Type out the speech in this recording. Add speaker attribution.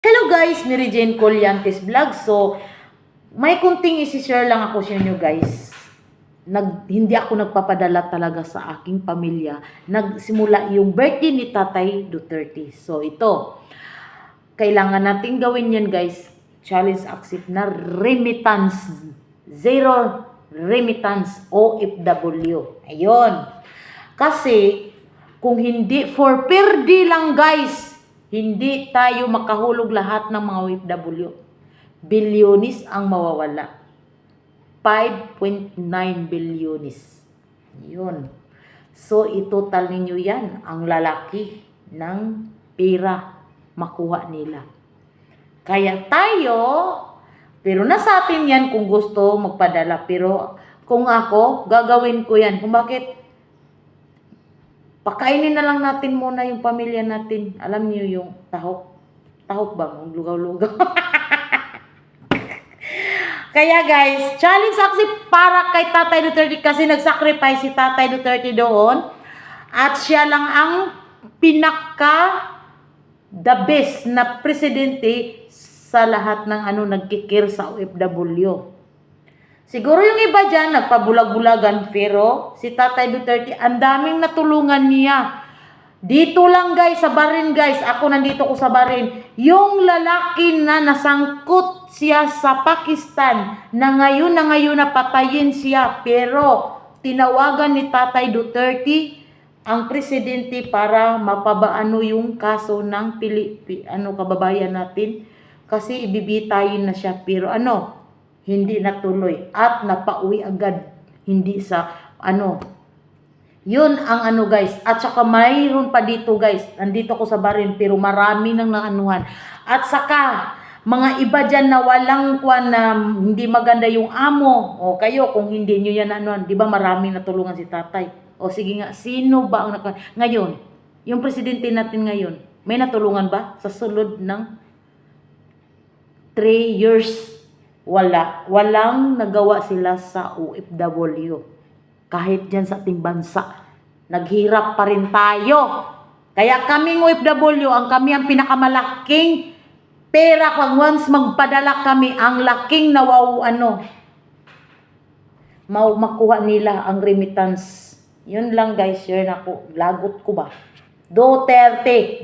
Speaker 1: Hello guys, Mary Jane Colyantes Vlog. So, may kunting isi-share lang ako sa inyo guys. Hindi ako nagpapadala talaga sa aking pamilya. Nagsimula yung birthday ni Tatay Duterte. So, ito. Kailangan natin gawin yan guys. Challenge accept na remittance. Zero remittance OFW. Ayun. Kasi, kung hindi, for per day lang guys, hindi tayo makahulog lahat ng mga OFW. Bilyonis ang mawawala. 5.9 bilyonis. Yun. So, itotal ninyo yan. Ang lalaki ng pera makuha nila. Kaya tayo, pero nasa atin yan kung gusto magpadala. Pero kung ako, gagawin ko yan. Kung bakit? Pakainin na lang natin muna yung pamilya natin. Alam niyo yung tahok. Tahok ba? Lugaw-lugaw. Kaya guys, challenge accept para kay Tatay Duterte kasi nag-sacrifice si Tatay Duterte doon. At siya lang ang the best na presidente sa lahat ng nagkikir sa OFW. Siguro yung iba dyan, nagpabulag-bulagan, pero si Tatay Duterte, ang daming natulungan niya. Dito lang guys, sa Bahrain guys, ako nandito ko sa Bahrain, yung lalaki na nasangkot siya sa Pakistan, na ngayon na patayin siya, pero tinawagan ni Tatay Duterte ang presidente para mapabaano yung kaso ng kababayan natin, kasi ibibitayin na siya, pero hindi natuloy at napauwi agad. Hindi sa yun ang guys. At saka mayroon pa dito guys. Nandito ko sa Bahrain pero marami nang naanuhan. At saka mga iba dyan na walang na hindi maganda yung amo. O kayo kung hindi nyo yan di ba marami natulungan si tatay. O sige nga, sino ba ang ngayon, yung presidente natin ngayon, may natulungan ba sa sulod ng 3 years? Walang nagawa sila sa OFW. Kahit dyan sa ating bansa, naghirap pa rin tayo. Kaya kaming OFW, kami ang pinakamalaking pera pag once magpadala kami, ang laking makuha nila ang remittance. Yun lang guys, share na ko. Lagot ko ba? Duterte.